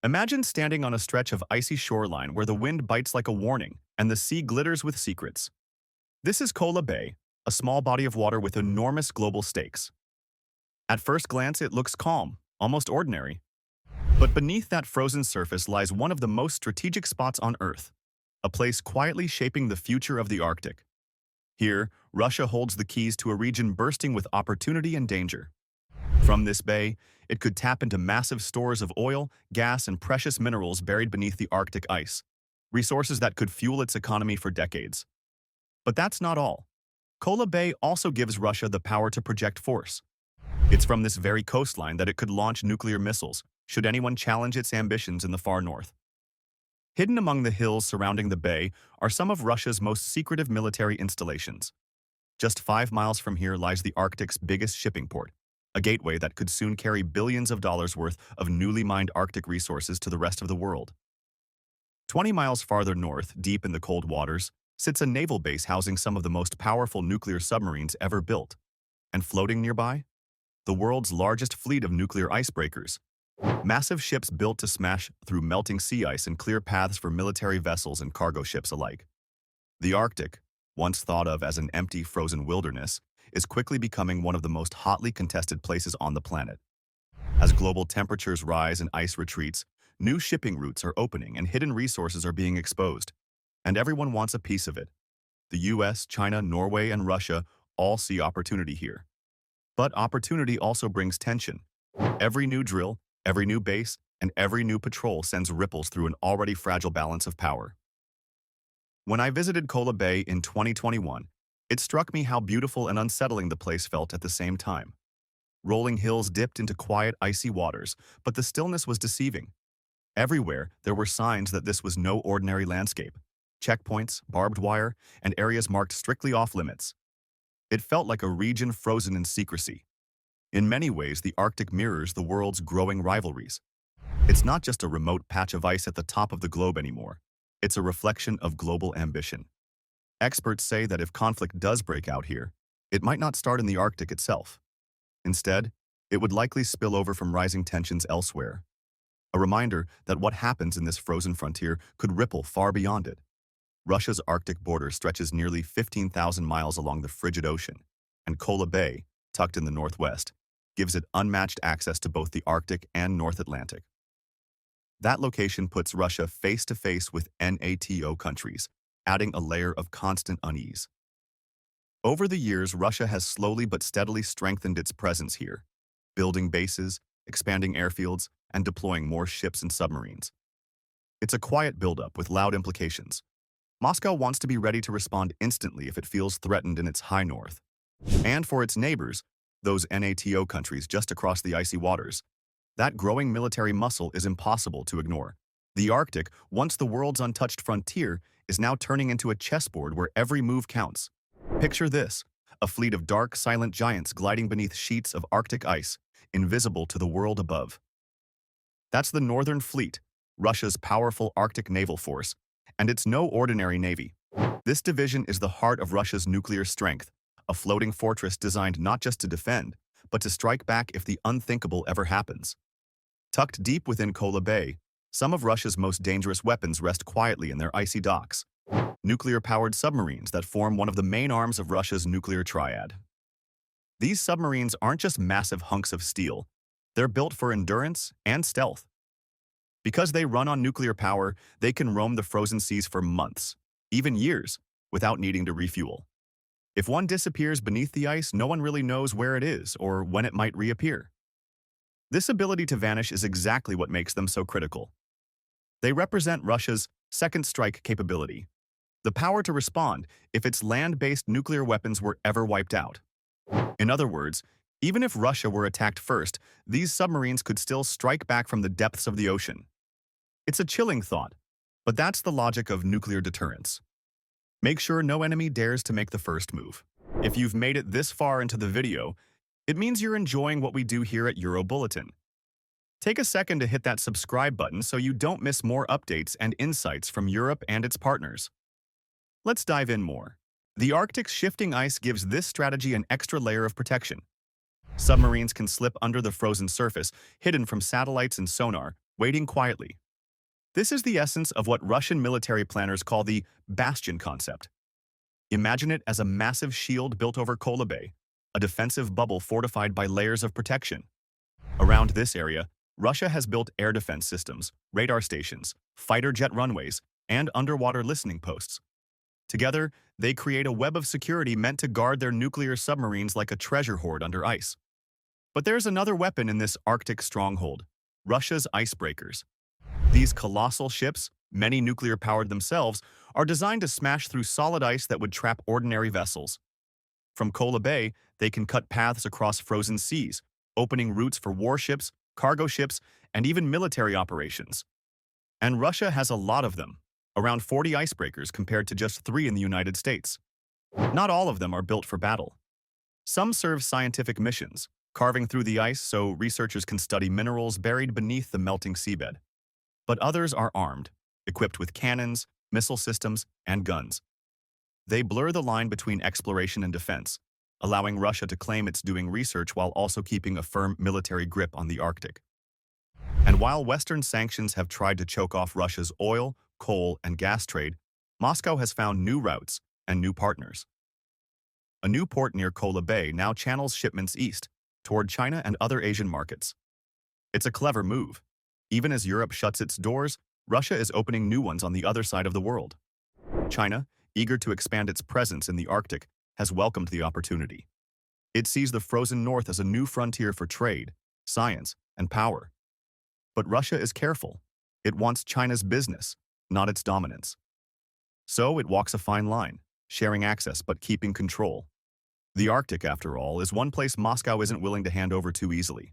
Imagine standing on a stretch of icy shoreline where the wind bites like a warning and the sea glitters with secrets. This is Kola Bay, a small body of water with enormous global stakes. At first glance, it looks calm, almost ordinary. But beneath that frozen surface lies one of the most strategic spots on Earth, a place quietly shaping the future of the Arctic. Here, Russia holds the keys to a region bursting with opportunity and danger. From this bay, it could tap into massive stores of oil, gas, and precious minerals buried beneath the Arctic ice, resources that could fuel its economy for decades. But that's not all. Kola Bay also gives Russia the power to project force. It's from this very coastline that it could launch nuclear missiles, should anyone challenge its ambitions in the far north. Hidden among the hills surrounding the bay are some of Russia's most secretive military installations. Just 5 miles from here lies the Arctic's biggest shipping port, a gateway that could soon carry billions of dollars worth of newly mined Arctic resources to the rest of the world. 20 miles farther north, deep in the cold waters, sits a naval base housing some of the most powerful nuclear submarines ever built. And floating nearby? The world's largest fleet of nuclear icebreakers. Massive ships built to smash through melting sea ice and clear paths for military vessels and cargo ships alike. The Arctic, once thought of as an empty, frozen wilderness, is quickly becoming one of the most hotly contested places on the planet. As global temperatures rise and ice retreats, new shipping routes are opening and hidden resources are being exposed. And everyone wants a piece of it. The US, China, Norway, and Russia all see opportunity here. But opportunity also brings tension. Every new drill, every new base, and every new patrol sends ripples through an already fragile balance of power. When I visited Kola Bay in 2021, it struck me how beautiful and unsettling the place felt at the same time. Rolling hills dipped into quiet, icy waters, but the stillness was deceiving. Everywhere, there were signs that this was no ordinary landscape. Checkpoints, barbed wire, and areas marked strictly off-limits. It felt like a region frozen in secrecy. In many ways, the Arctic mirrors the world's growing rivalries. It's not just a remote patch of ice at the top of the globe anymore. It's a reflection of global ambition. Experts say that if conflict does break out here, it might not start in the Arctic itself. Instead, it would likely spill over from rising tensions elsewhere. A reminder that what happens in this frozen frontier could ripple far beyond it. Russia's Arctic border stretches nearly 15,000 miles along the frigid ocean, and Kola Bay, tucked in the northwest, gives it unmatched access to both the Arctic and North Atlantic. That location puts Russia face-to-face with NATO countries, adding a layer of constant unease. Over the years, Russia has slowly but steadily strengthened its presence here, building bases, expanding airfields, and deploying more ships and submarines. It's a quiet buildup with loud implications. Moscow wants to be ready to respond instantly if it feels threatened in its high north. And for its neighbors, those NATO countries just across the icy waters, that growing military muscle is impossible to ignore. The Arctic, once the world's untouched frontier, is now turning into a chessboard where every move counts. Picture this, a fleet of dark, silent giants gliding beneath sheets of Arctic ice, invisible to the world above. That's the Northern Fleet, Russia's powerful Arctic naval force, and it's no ordinary navy. This division is the heart of Russia's nuclear strength, a floating fortress designed not just to defend, but to strike back if the unthinkable ever happens. Tucked deep within Kola Bay, some of Russia's most dangerous weapons rest quietly in their icy docks. Nuclear-powered submarines that form one of the main arms of Russia's nuclear triad. These submarines aren't just massive hunks of steel. They're built for endurance and stealth. Because they run on nuclear power, they can roam the frozen seas for months, even years, without needing to refuel. If one disappears beneath the ice, no one really knows where it is or when it might reappear. This ability to vanish is exactly what makes them so critical. They represent Russia's second strike capability, the power to respond if its land-based nuclear weapons were ever wiped out. In other words, even if Russia were attacked first, these submarines could still strike back from the depths of the ocean. It's a chilling thought, but that's the logic of nuclear deterrence. Make sure no enemy dares to make the first move. If you've made it this far into the video, it means you're enjoying what we do here at Euro Bulletin. Take a second to hit that subscribe button so you don't miss more updates and insights from Europe and its partners. Let's dive in more. The Arctic's shifting ice gives this strategy an extra layer of protection. Submarines can slip under the frozen surface, hidden from satellites and sonar, waiting quietly. This is the essence of what Russian military planners call the bastion concept. Imagine it as a massive shield built over Kola Bay, a defensive bubble fortified by layers of protection. Around this area, Russia has built air defense systems, radar stations, fighter jet runways, and underwater listening posts. Together, they create a web of security meant to guard their nuclear submarines like a treasure hoard under ice. But there's another weapon in this Arctic stronghold: Russia's icebreakers. These colossal ships, many nuclear-powered themselves, are designed to smash through solid ice that would trap ordinary vessels. From Kola Bay, they can cut paths across frozen seas, opening routes for warships, cargo ships, and even military operations. And Russia has a lot of them, around 40 icebreakers compared to just 3 in the United States. Not all of them are built for battle. Some serve scientific missions, carving through the ice so researchers can study minerals buried beneath the melting seabed. But others are armed, equipped with cannons, missile systems, and guns. They blur the line between exploration and defense, allowing Russia to claim it's doing research while also keeping a firm military grip on the Arctic. And while Western sanctions have tried to choke off Russia's oil, coal, and gas trade, Moscow has found new routes and new partners. A new port near Kola Bay now channels shipments east, toward China and other Asian markets. It's a clever move. Even as Europe shuts its doors, Russia is opening new ones on the other side of the world. China, eager to expand its presence in the Arctic, has welcomed the opportunity. It sees the frozen north as a new frontier for trade, science, and power. But Russia is careful. It wants China's business, not its dominance. So it walks a fine line, sharing access but keeping control. The Arctic, after all, is one place Moscow isn't willing to hand over too easily.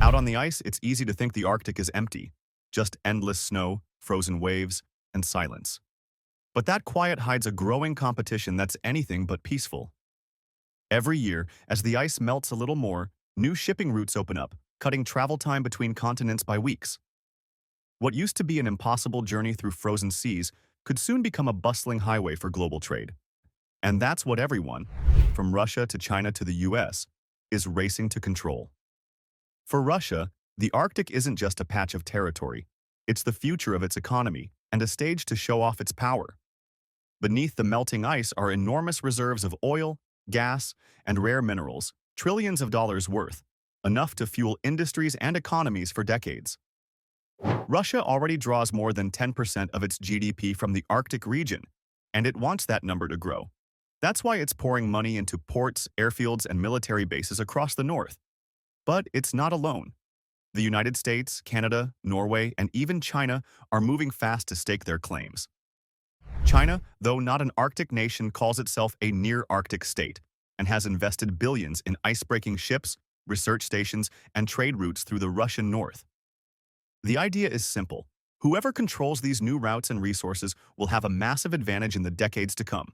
Out on the ice, it's easy to think the Arctic is empty, just endless snow, frozen waves, and silence. But that quiet hides a growing competition that's anything but peaceful. Every year, as the ice melts a little more, new shipping routes open up, cutting travel time between continents by weeks. What used to be an impossible journey through frozen seas could soon become a bustling highway for global trade. And that's what everyone, from Russia to China to the US, is racing to control. For Russia, the Arctic isn't just a patch of territory. It's the future of its economy and a stage to show off its power. Beneath the melting ice are enormous reserves of oil, gas, and rare minerals, trillions of dollars worth, enough to fuel industries and economies for decades. Russia already draws more than 10% of its GDP from the Arctic region, and it wants that number to grow. That's why it's pouring money into ports, airfields, and military bases across the north. But it's not alone. The United States, Canada, Norway, and even China are moving fast to stake their claims. China, though not an Arctic nation, calls itself a near-Arctic state and has invested billions in ice-breaking ships, research stations, and trade routes through the Russian north. The idea is simple. Whoever controls these new routes and resources will have a massive advantage in the decades to come.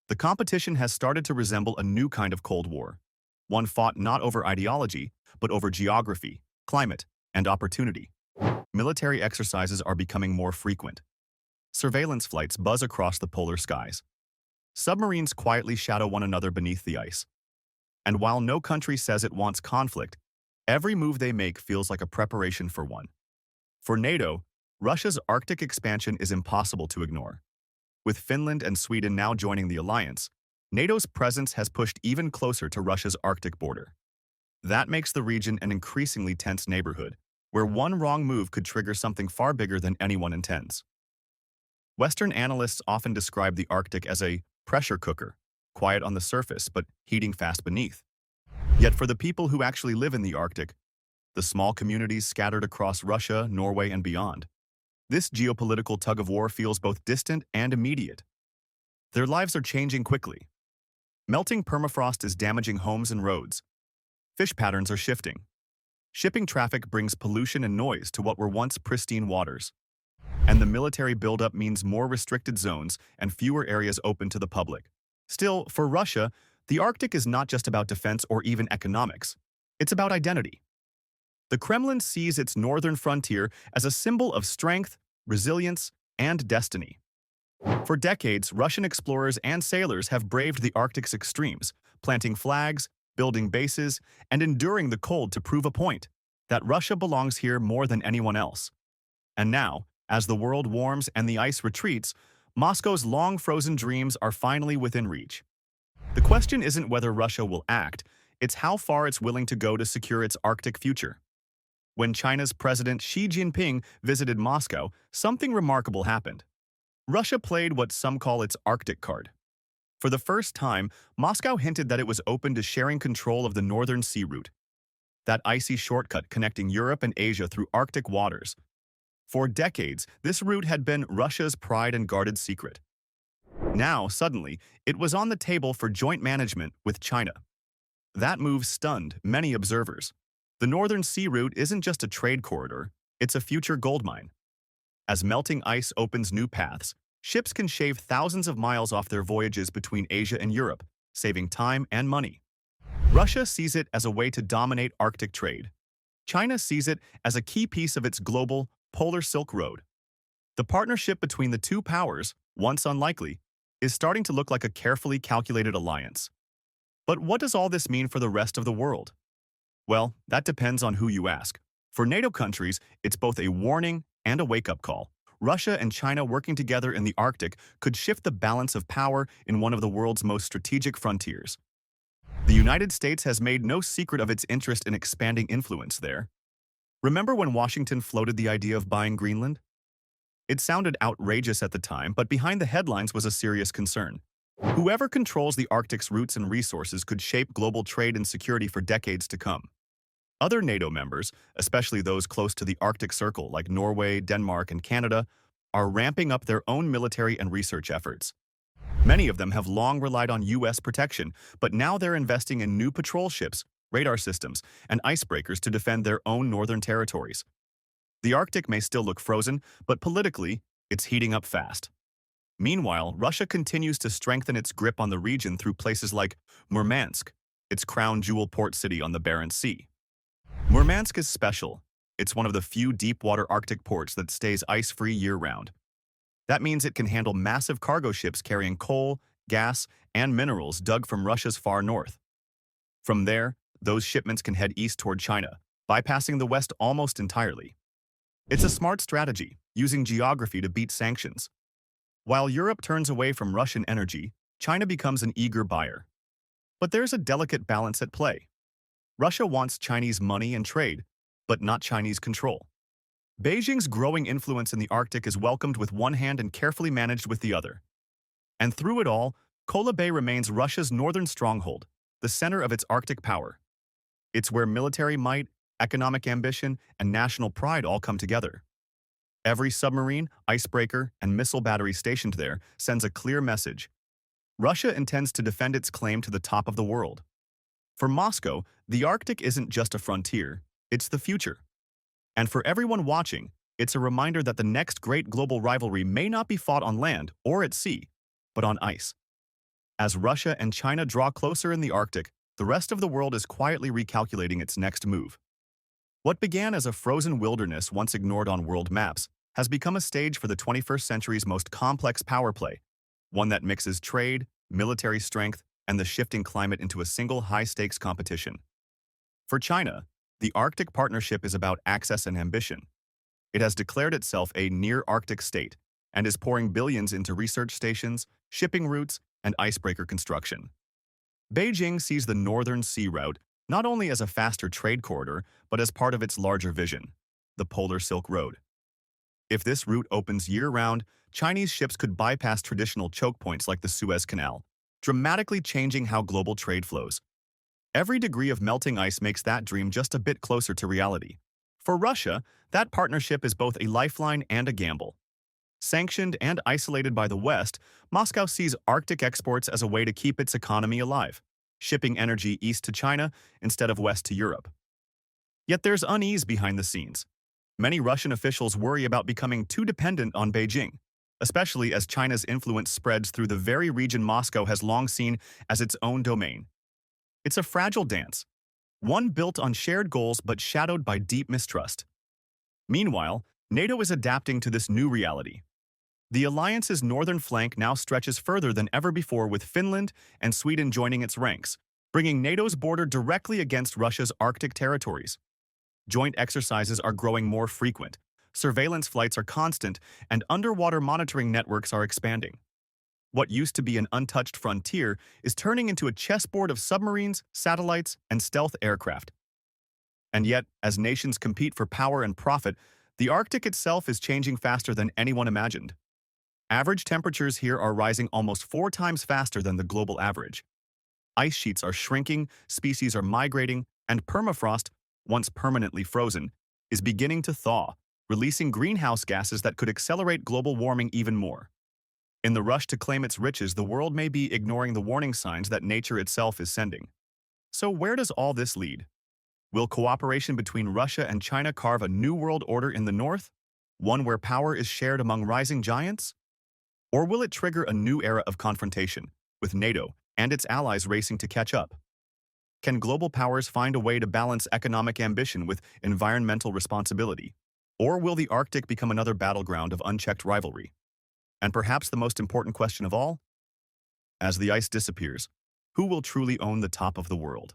The competition has started to resemble a new kind of Cold War, one fought not over ideology, but over geography, climate, and opportunity. Military exercises are becoming more frequent. Surveillance flights buzz across the polar skies. Submarines quietly shadow one another beneath the ice. And while no country says it wants conflict, every move they make feels like a preparation for one. For NATO, Russia's Arctic expansion is impossible to ignore. With Finland and Sweden now joining the alliance, NATO's presence has pushed even closer to Russia's Arctic border. That makes the region an increasingly tense neighborhood, where one wrong move could trigger something far bigger than anyone intends. Western analysts often describe the Arctic as a pressure cooker, quiet on the surface but heating fast beneath. Yet for the people who actually live in the Arctic, the small communities scattered across Russia, Norway, and beyond, this geopolitical tug-of-war feels both distant and immediate. Their lives are changing quickly. Melting permafrost is damaging homes and roads. Fish patterns are shifting. Shipping traffic brings pollution and noise to what were once pristine waters. And the military buildup means more restricted zones and fewer areas open to the public. Still, for Russia, the Arctic is not just about defense or even economics. It's about identity. The Kremlin sees its northern frontier as a symbol of strength, resilience, and destiny. For decades, Russian explorers and sailors have braved the Arctic's extremes, planting flags, building bases, and enduring the cold to prove a point. that Russia belongs here more than anyone else. And now, as the world warms and the ice retreats, Moscow's long-frozen dreams are finally within reach. The question isn't whether Russia will act, it's how far it's willing to go to secure its Arctic future. When China's President Xi Jinping visited Moscow, something remarkable happened. Russia played what some call its Arctic card. For the first time, Moscow hinted that it was open to sharing control of the Northern Sea Route, that icy shortcut connecting Europe and Asia through Arctic waters. For decades, this route had been Russia's pride and guarded secret. Now, suddenly, it was on the table for joint management with China. That move stunned many observers. The Northern Sea Route isn't just a trade corridor, it's a future goldmine. As melting ice opens new paths, ships can shave thousands of miles off their voyages between Asia and Europe, saving time and money. Russia sees it as a way to dominate Arctic trade. China sees it as a key piece of its global Polar Silk Road. The partnership between the two powers, once unlikely, is starting to look like a carefully calculated alliance. But what does all this mean for the rest of the world? Well, that depends on who you ask. For NATO countries, it's both a warning and a wake-up call. Russia and China working together in the Arctic could shift the balance of power in one of the world's most strategic frontiers. The United States has made no secret of its interest in expanding influence there. Remember when Washington floated the idea of buying Greenland? It sounded outrageous at the time, but behind the headlines was a serious concern. Whoever controls the Arctic's routes and resources could shape global trade and security for decades to come. Other NATO members, especially those close to the Arctic Circle like Norway, Denmark, and Canada, are ramping up their own military and research efforts. Many of them have long relied on U.S. protection, but now they're investing in new patrol ships, radar systems, and icebreakers to defend their own northern territories. The Arctic may still look frozen, but politically, it's heating up fast. Meanwhile, Russia continues to strengthen its grip on the region through places like Murmansk, its crown jewel port city on the Barents Sea. Murmansk is special. It's one of the few deep-water Arctic ports that stays ice-free year-round. That means it can handle massive cargo ships carrying coal, gas, and minerals dug from Russia's far north. From there, those shipments can head east toward China, bypassing the West almost entirely. It's a smart strategy, using geography to beat sanctions. While Europe turns away from Russian energy, China becomes an eager buyer. But there's a delicate balance at play. Russia wants Chinese money and trade, but not Chinese control. Beijing's growing influence in the Arctic is welcomed with one hand and carefully managed with the other. And through it all, Kola Bay remains Russia's northern stronghold, the center of its Arctic power. It's where military might, economic ambition, and national pride all come together. Every submarine, icebreaker, and missile battery stationed there sends a clear message. Russia intends to defend its claim to the top of the world. For Moscow, the Arctic isn't just a frontier, it's the future. And for everyone watching, it's a reminder that the next great global rivalry may not be fought on land or at sea, but on ice. As Russia and China draw closer in the Arctic, the rest of the world is quietly recalculating its next move. What began as a frozen wilderness once ignored on world maps has become a stage for the 21st century's most complex power play, one that mixes trade, military strength, and the shifting climate into a single high-stakes competition. For China, the Arctic Partnership is about access and ambition. It has declared itself a near-Arctic state and is pouring billions into research stations, shipping routes, and icebreaker construction. Beijing sees the Northern Sea Route not only as a faster trade corridor, but as part of its larger vision, the Polar Silk Road. If this route opens year-round, Chinese ships could bypass traditional choke points like the Suez Canal, dramatically changing how global trade flows. Every degree of melting ice makes that dream just a bit closer to reality. For Russia, that partnership is both a lifeline and a gamble. Sanctioned and isolated by the West, Moscow sees Arctic exports as a way to keep its economy alive, shipping energy east to China instead of west to Europe. Yet there's unease behind the scenes. Many Russian officials worry about becoming too dependent on Beijing, especially as China's influence spreads through the very region Moscow has long seen as its own domain. It's a fragile dance, one built on shared goals but shadowed by deep mistrust. Meanwhile, NATO is adapting to this new reality. The alliance's northern flank now stretches further than ever before, with Finland and Sweden joining its ranks, bringing NATO's border directly against Russia's Arctic territories. Joint exercises are growing more frequent, surveillance flights are constant, and underwater monitoring networks are expanding. What used to be an untouched frontier is turning into a chessboard of submarines, satellites, and stealth aircraft. And yet, as nations compete for power and profit, the Arctic itself is changing faster than anyone imagined. Average temperatures here are rising almost 4 times faster than the global average. Ice sheets are shrinking, species are migrating, and permafrost, once permanently frozen, is beginning to thaw, releasing greenhouse gases that could accelerate global warming even more. In the rush to claim its riches, the world may be ignoring the warning signs that nature itself is sending. So where does all this lead? Will cooperation between Russia and China carve a new world order in the north? One where power is shared among rising giants? Or will it trigger a new era of confrontation, with NATO and its allies racing to catch up? Can global powers find a way to balance economic ambition with environmental responsibility? Or will the Arctic become another battleground of unchecked rivalry? And perhaps the most important question of all? As the ice disappears, who will truly own the top of the world?